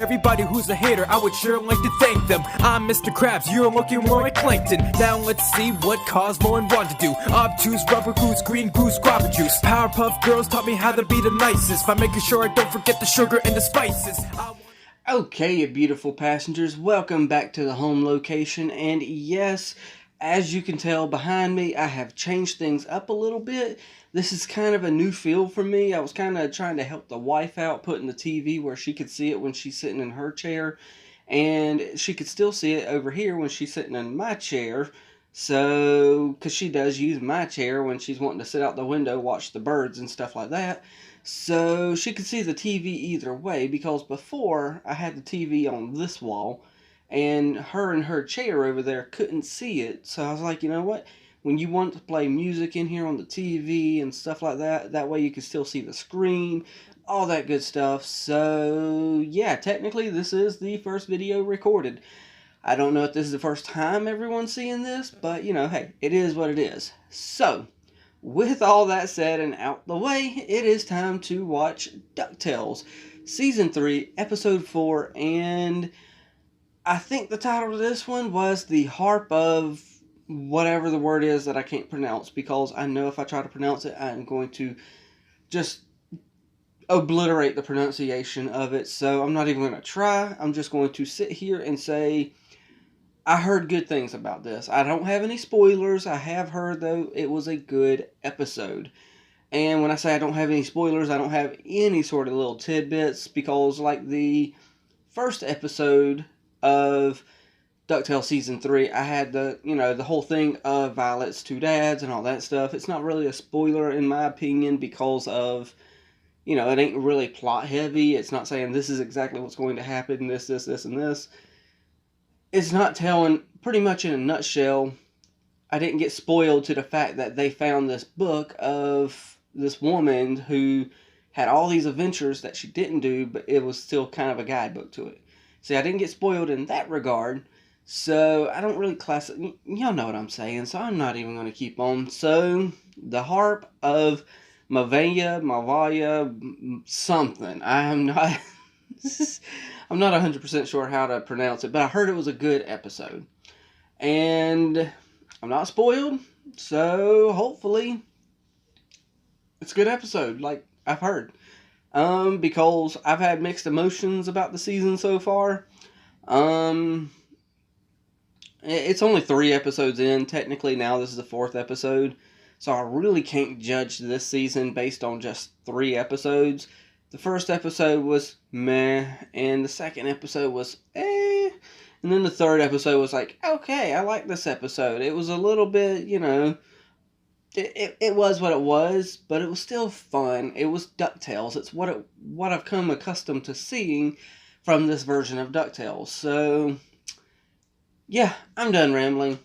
Everybody who's a hater, I would sure like to thank them. I'm Mr. Krabs, you're looking more like Plankton. Now let's see what Cosmo and Ron to do. Obtuse, rubber goose, green goose, guava juice. Powerpuff Girls taught me how to be the nicest by making sure I don't forget the sugar and the spices. Okay, you beautiful passengers, welcome back to the home location. And yes, as you can tell behind me, I have changed things up a little bit. This is kind of a new feel for me. I was kind of trying to help the wife out, putting the TV where she could see it when she's sitting in her chair. And she could still see it over here when she's sitting in my chair. So, because she does use my chair when she's wanting to sit out the window, watch the birds and stuff like that. So, she could see the TV either way, because before, I had the TV on this wall, and her chair over there couldn't see it. So, I was like, you know what? When you want to play music in here on the TV and stuff like that, that way you can still see the screen, all that good stuff. So, yeah, technically this is the first video recorded. I don't know if this is the first time everyone's seeing this, but, you know, hey, it is what it is. So, with all that said and out the way, it is time to watch DuckTales, Season 3, Episode 4, and I think the title of this one was The Harp of whatever the word is that I can't pronounce, because I know if I try to pronounce it, I'm going to just obliterate the pronunciation of it, so I'm not even going to try. I'm just going to sit here and say, I heard good things about this. I don't have any spoilers. I have heard, though, it was a good episode. And when I say I don't have any spoilers, I don't have any sort of little tidbits, because like the first episode of DuckTales Season 3, I had the whole thing of Violet's two dads and all that stuff. It's not really a spoiler in my opinion because of, it ain't really plot heavy. It's not saying this is exactly what's going to happen, this, and this. It's not telling, pretty much in a nutshell, I didn't get spoiled to the fact that they found this book of this woman who had all these adventures that she didn't do, but it was still kind of a guidebook to it. See, I didn't get spoiled in that regard. So, I don't really y'all know what I'm saying, so I'm not even going to keep on. So, the Harp of Mavaya, something. I'm not 100% sure how to pronounce it, but I heard it was a good episode. And I'm not spoiled, so hopefully it's a good episode, like I've heard. Because I've had mixed emotions about the season so far. It's only 3 episodes in. Technically, now this is the 4th episode. So I really can't judge this season based on just 3 episodes. The first episode was meh. And the second episode was eh. And then the third episode was like, okay, I like this episode. It was a little bit, it was what it was. But it was still fun. It was DuckTales. It's what I've come accustomed to seeing from this version of DuckTales. So yeah, I'm done rambling.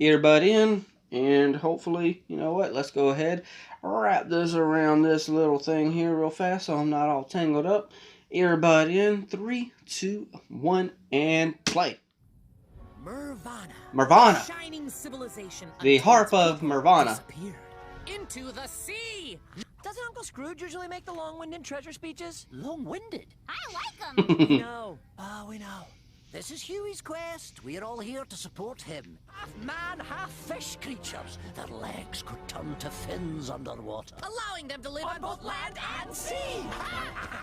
Earbud in, and hopefully, you know what, let's go ahead, wrap this around this little thing here real fast so I'm not all tangled up. Earbud in, 3, 2, 1, and play. Mervana. Shining civilization. The Harp of Mervana. Into the sea. Doesn't Uncle Scrooge usually make the long-winded treasure speeches? Long-winded. I like them. We know. Oh, we know. This is Huey's quest. We're all here to support him. Half man, half fish creatures. Their legs could turn to fins underwater, Allowing them to live on both land and sea.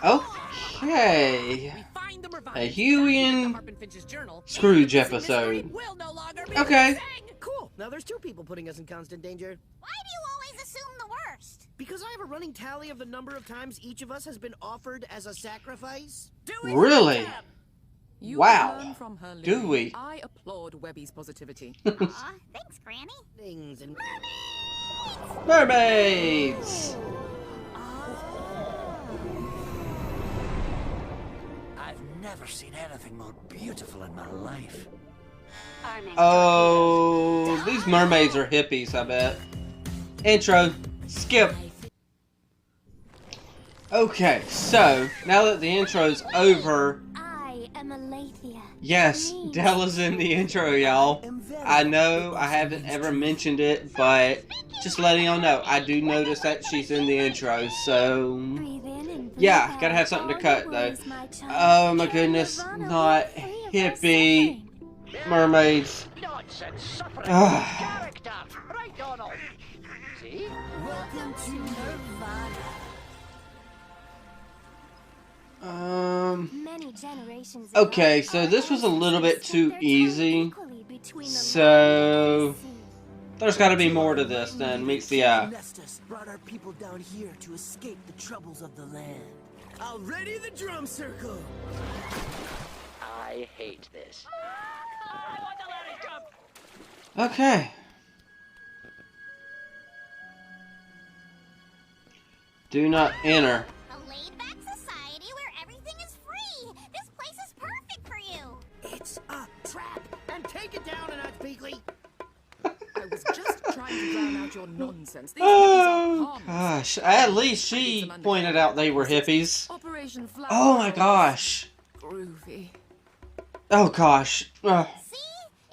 Okay. We find the Mervana. A Huey and Journal. Scrooge episode. Will no longer be Okay. Cool. Now there's 2 people putting us in constant danger. Why do you always assume the worst? Because I have a running tally of the number of times each of us has been offered as a sacrifice. Really? You Wow. learn from her, Do Lily. we? I applaud Webby's positivity. Aw, thanks, Granny. Things and Mermaids! I've never seen anything more beautiful in my life. Oh, these mermaids are hippies, I bet. Intro. Skip. Okay, so, now that the intro's over, I am Aletheia. yes, Della's in the intro, y'all. I know I haven't ever mentioned it, but just letting y'all know, I do notice that she's in the intro, so Breathe in and Yeah, gotta have something to cut though. Oh my goodness, not hippie mermaids. Nonsense, suffering Ah. character. Right, Donald. See? Welcome to Nirvana. Many generations Okay, ago, so our this was a little bit ancestors too split their easy. time equally between the So land and the sea. there's gotta be more to this than meets the eye. Nestus brought our people down here to escape the troubles of the land. I'll ready the drum circle. I hate this. Okay. Do not enter. A laid-back society where everything is free. This place is perfect for you. It's a trap. And take it down a notch, Beakley. I was just trying to drown out your nonsense. These hippies Oh are harmless. gosh, at least she pointed out they were hippies. Operation Flower. Oh my gosh. Groovy. Oh gosh. Ugh. See?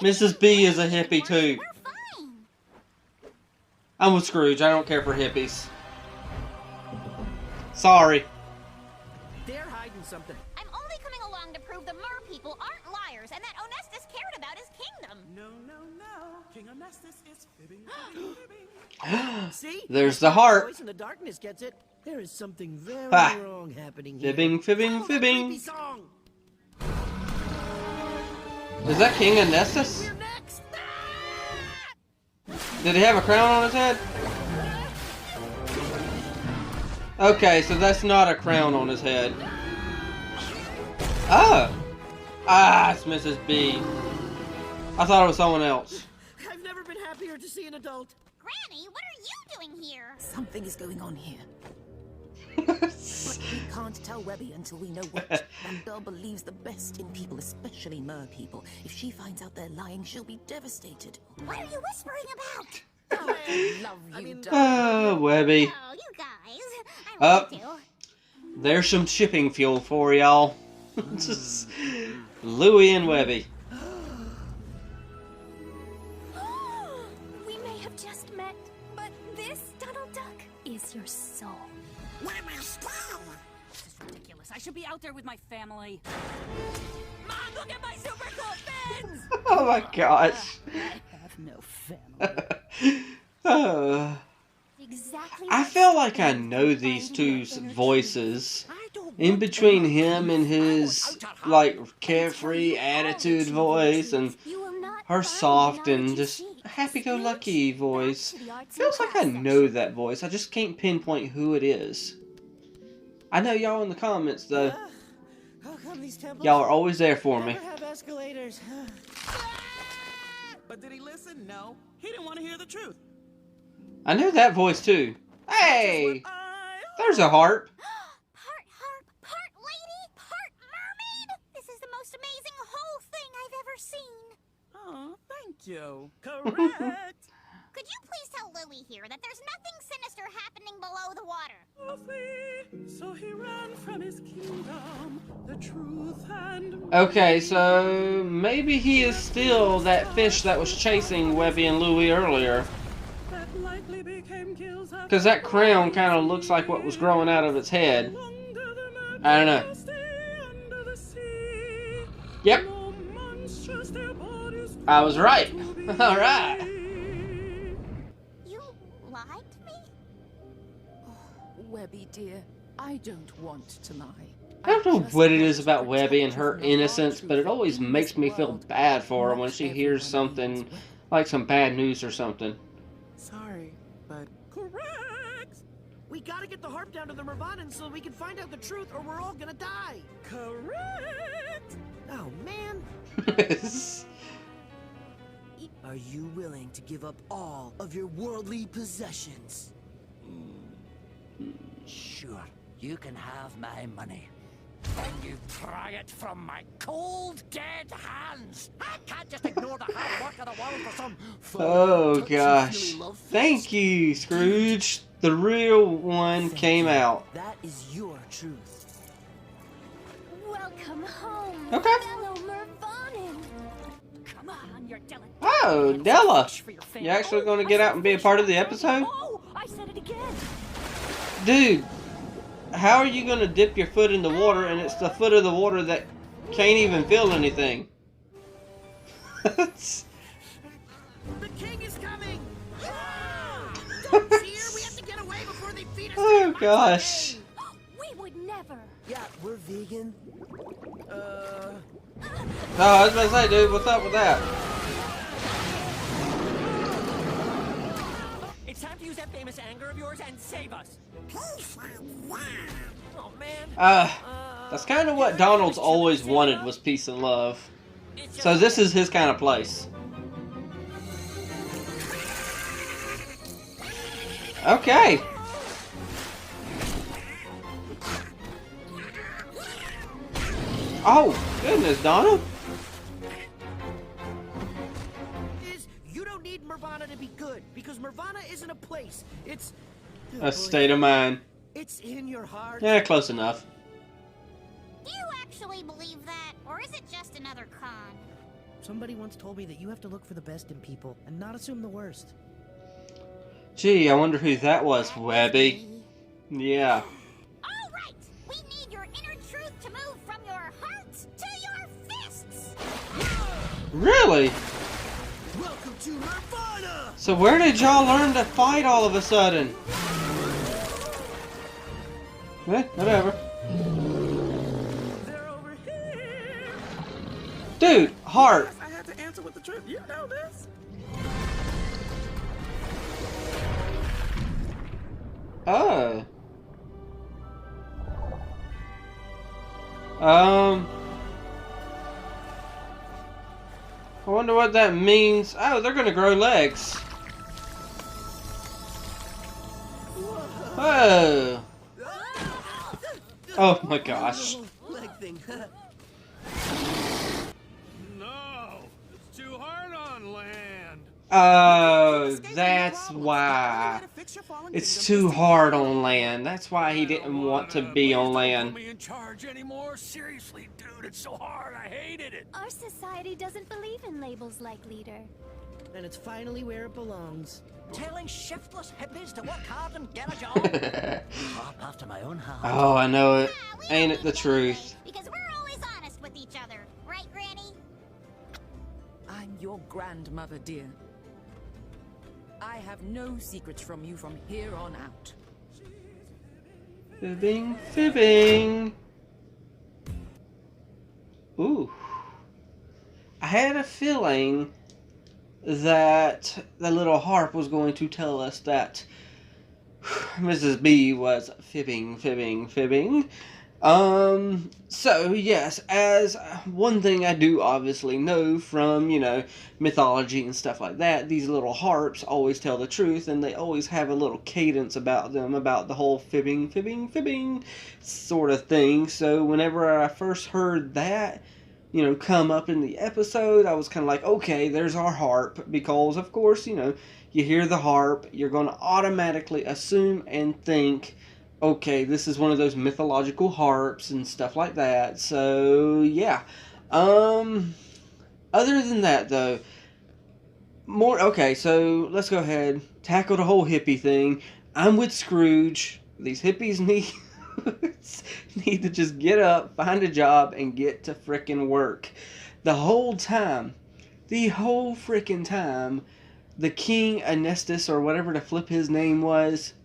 Mrs. B is a hippie too. We're fine. I'm with Scrooge. I don't care for hippies. Sorry. They're hiding something. I'm only coming along to prove the mer people aren't liars and that Onestus cared about his kingdom. No, no, no. King Onestus is fibbing, fibbing, fibbing. See? There's the heart. Voice in the darkness gets it. There is something very Ha. wrong happening here. Fibbing, fibbing, Follow that fibbing. creepy song. Is that King Anestus? We're next. Did he have a crown on his head? Okay, so that's not a crown on his head. Oh! Ah, it's Mrs. B. I thought it was someone else. I've never been happier to see an adult. Granny, what are you doing here? Something is going on here. But we can't tell Webby until we know what. That girl believes the best in people, especially mer people. If she finds out they're lying, she'll be devastated. What are you whispering about? Oh, I love you, darling. Oh, Webby. Oh, you guys. I Oh. love you. There's some shipping fuel for y'all. Just Louie and Webby. We may have just met, but this, Donald Duck, is your soul. This is ridiculous. I should be out there with my family. Mom, look at my super cool fins! Oh my gosh. I have no family. Exactly. I feel like I know these two's voices. In between him and his, like, carefree attitude voice and her soft and just happy-go-lucky voice. Feels like I know that voice. I just can't pinpoint who it is. I know y'all in the comments, though. How come these temples Y'all are always there for me. never have escalators? But did he listen? No. He didn't want to hear the truth. I know that voice, too. Hey! There's a harp. Part harp, part lady, part mermaid. This is the most amazing whole thing I've ever seen. Oh, thank you. Correct. Could you please tell Louie here that there's nothing sinister happening below the water? So he ran from his kingdom, the truth and Okay, so maybe he is still that fish that was chasing Webby and Louie earlier. that likely became Gil's Because that crown kind of looks like what was growing out of its head. I don't know. under the sea. Yep, No monsters, their bodies I was right. Alright. You lied to me? Webby, dear, I don't want to lie. I don't know what it is about Webby and her innocence, but it always makes me feel bad for her when she hears something, like some bad news or something. Sorry, but correct. We gotta get the harp down to the Mervanans so we can find out the truth, or we're all gonna die. Correct. Oh man. Are you willing to give up all of your worldly possessions? Sure, you can have my money. When you pry it from my cold, dead hands. I can't just ignore the hard work of the world for some Oh touchy-feely gosh. love fest. Thank you, Scrooge. The real one came out. That is your truth. Welcome home, Okay. fellow Mervanin. Come on, you're delicate. Oh, Della. For your You actually going to get out and be a part of the episode? Oh, I said it again. Dude, how are you gonna dip your foot in the water and it's the foot of the water that can't even feel anything? The king is coming! Don't cheer! We have to get away before they feed us. Oh gosh. We would never. Yeah, we're vegan. Oh, I was about to say, dude, what's up with that? It's time to use that famous anger of yours and save us. Oh man. That's kind of what Donald's always wanted, was peace and love. So this is his kind of place. Okay. Oh, goodness, Donald. You don't need Nirvana to be good, because Nirvana isn't a place. It's A state of mind. It's in your heart. Yeah, close enough. Do you actually believe that, or is it just another con? Somebody once told me that you have to look for the best in people and not assume the worst. Gee, I wonder who that was, Webby. Yeah. All right, we need your inner truth to move from your hearts to your fists. Really? Welcome to Nirvana! So where did y'all learn to fight all of a sudden? Whatever. They're over here. Dude, heart. I had to answer with the truth. You know this. Oh. I wonder what that means. Oh, they're gonna grow legs. Whoa. Oh my gosh. Leg thing. No, it's too hard on land. Oh, that's why. It's too hard on land. That's why he didn't want to be on land. Put me in charge anymore? Seriously, dude, it's so hard. I hated it. Our society doesn't believe in labels like leader. And it's finally where it belongs. Telling shiftless hippies to work hard and get a job. Up after my own heart. Oh, I know it. Ain't it the truth? Because we're always honest with each other, right, Granny? I'm your grandmother, dear. I have no secrets from you from here on out. Fibbing, fibbing. Ooh. I had a feeling that the little harp was going to tell us that Mrs. B was fibbing, fibbing, fibbing. So yes, as one thing I do obviously know from, you know, mythology and stuff like that, these little harps always tell the truth, and they always have a little cadence about them, about the whole fibbing, fibbing, fibbing sort of thing. So whenever I first heard that, you know, come up in the episode, I was kind of like, okay, there's our harp, because of course, you know, you hear the harp, you're going to automatically assume and think, okay, this is one of those mythological harps and stuff like that. So yeah. Other than that though, okay, so let's go ahead, tackle the whole hippie thing. I'm with Scrooge. These hippies need to just get up, find a job, and get to frickin' work. The whole frickin' time, the King Anestus, or whatever the flip his name was,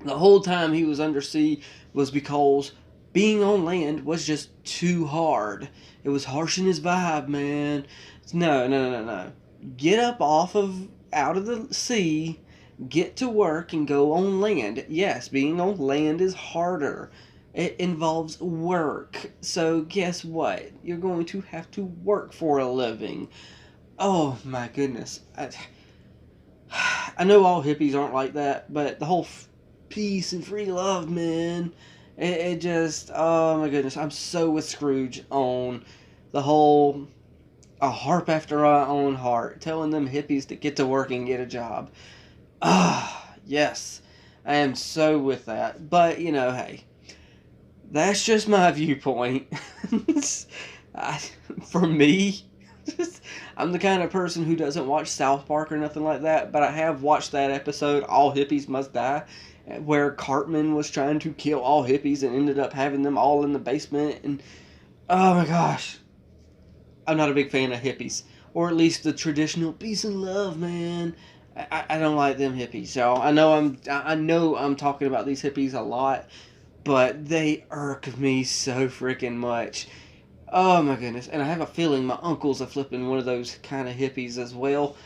the whole time he was undersea was because being on land was just too hard. It was harshing his vibe, man. No. Get up out of the sea, get to work, and go on land. Yes, being on land is harder. It involves work. So guess what? You're going to have to work for a living. Oh my goodness. I know all hippies aren't like that, but the whole peace and free love, man. It just, oh my goodness. I'm so with Scrooge on the whole a harp after our own heart, telling them hippies to get to work and get a job. Yes, I am so with that. But, you know, hey, that's just my viewpoint. For me, I'm the kind of person who doesn't watch South Park or nothing like that, but I have watched that episode, All Hippies Must Die, where Cartman was trying to kill all hippies and ended up having them all in the basement. And oh my gosh, I'm not a big fan of hippies, or at least the traditional peace and love, man. I don't like them hippies, y'all. I know I'm talking about these hippies a lot, but they irk me so freaking much. Oh my goodness. And I have a feeling my uncle's a flipping one of those kind of hippies as well.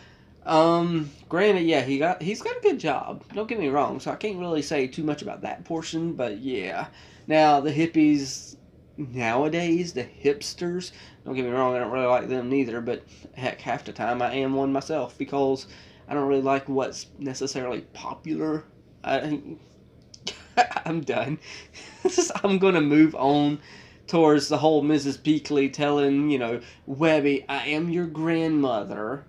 Granted, yeah, he's got a good job. Don't get me wrong, so I can't really say too much about that portion, but yeah. Now, the hippies nowadays, the hipsters, don't get me wrong, I don't really like them neither, but heck, half the time I am one myself, because I don't really like what's necessarily popular. I'm done. I'm gonna move on towards the whole Mrs. Beakley telling, Webby, I am your grandmother,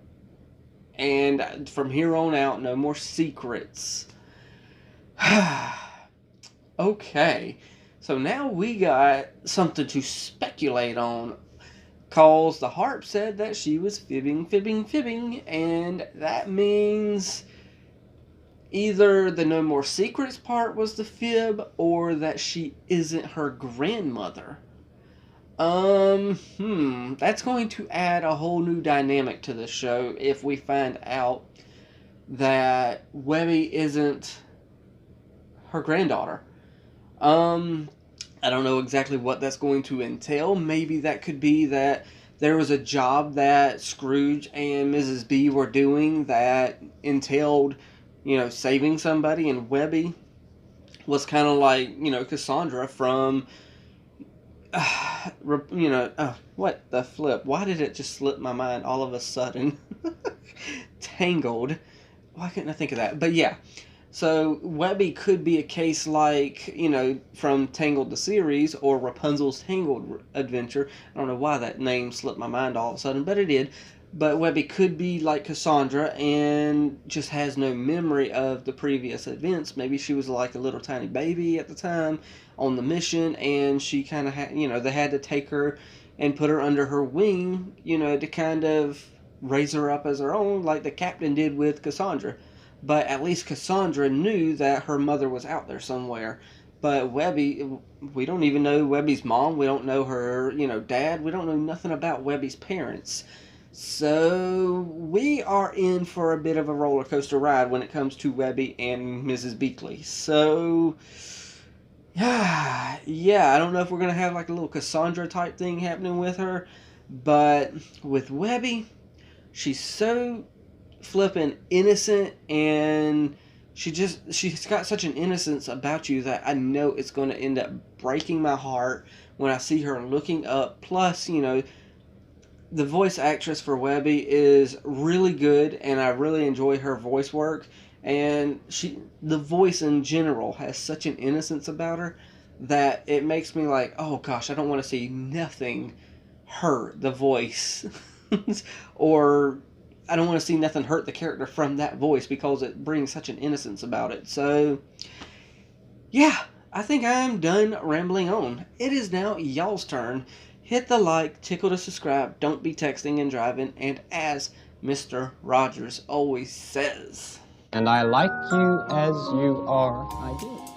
and from here on out, no more secrets. Okay, so now we got something to speculate on, cause the harp said that she was fibbing, and that means either the no more secrets part was the fib, or that she isn't her grandmother. That's going to add a whole new dynamic to the show if we find out that Webby isn't her granddaughter. I don't know exactly what that's going to entail. Maybe that could be that there was a job that Scrooge and Mrs. B were doing that entailed, saving somebody, and Webby was kind of like, Cassandra from, what the flip? Why did it just slip my mind all of a sudden? Tangled. Why couldn't I think of that? But yeah. So, Webby could be a case like, from Tangled the series, or Rapunzel's Tangled adventure. I don't know why that name slipped my mind all of a sudden, but it did. But Webby could be like Cassandra and just has no memory of the previous events. Maybe she was like a little tiny baby at the time on the mission, and she kind of had, they had to take her and put her under her wing, to kind of raise her up as her own, like the captain did with Cassandra. But at least Cassandra knew that her mother was out there somewhere. But Webby, we don't even know Webby's mom. We don't know her, dad. We don't know nothing about Webby's parents. So we are in for a bit of a roller coaster ride when it comes to Webby and Mrs. Beakley. So, yeah, I don't know if we're going to have like a little Cassandra type thing happening with her. But with Webby, she's so flippin' innocent, and she's got such an innocence about you that I know it's going to end up breaking my heart when I see her looking up. Plus, the voice actress for Webby is really good, and I really enjoy her voice work, and the voice in general has such an innocence about her that it makes me like, oh gosh, I don't want to see nothing hurt the voice or I don't want to see nothing hurt the character from that voice, because it brings such an innocence about it. So, yeah, I think I'm done rambling on. It is now y'all's turn. Hit the like, tickle to subscribe, don't be texting and driving, and as Mr. Rogers always says, and I like you as you are, I do.